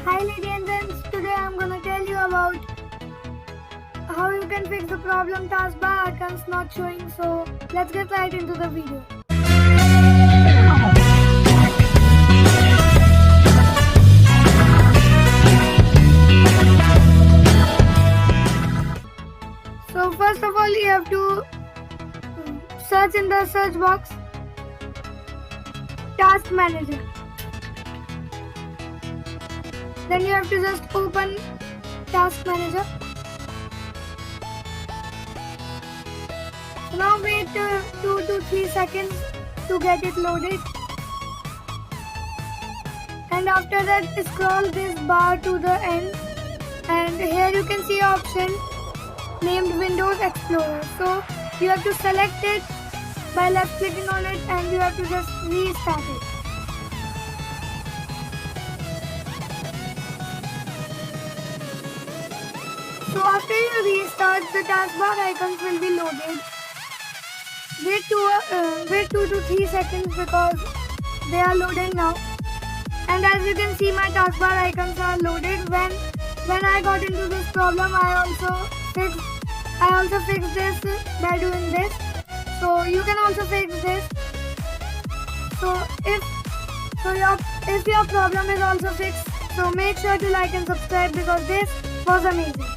Hi ladies and gents, today I'm gonna tell you about how you can fix the problem taskbar icons not showing. So let's get right into the video. So first of all you have to search in the search box Task Manager. Then you have to just open Task Manager. Now wait 2 to 3 seconds to get it loaded. And after that scroll this bar to the end. And here you can see option named Windows Explorer. So you have to select it by left clicking on it and you have to just restart it. So after you restart, the taskbar icons will be loaded. Wait 2 to 3 seconds because they are loaded now. And as you can see, my taskbar icons are loaded. When I got into this problem, I also fixed this by doing this. So you can also fix this. So if your problem is also fixed, so make sure to like and subscribe because this was amazing.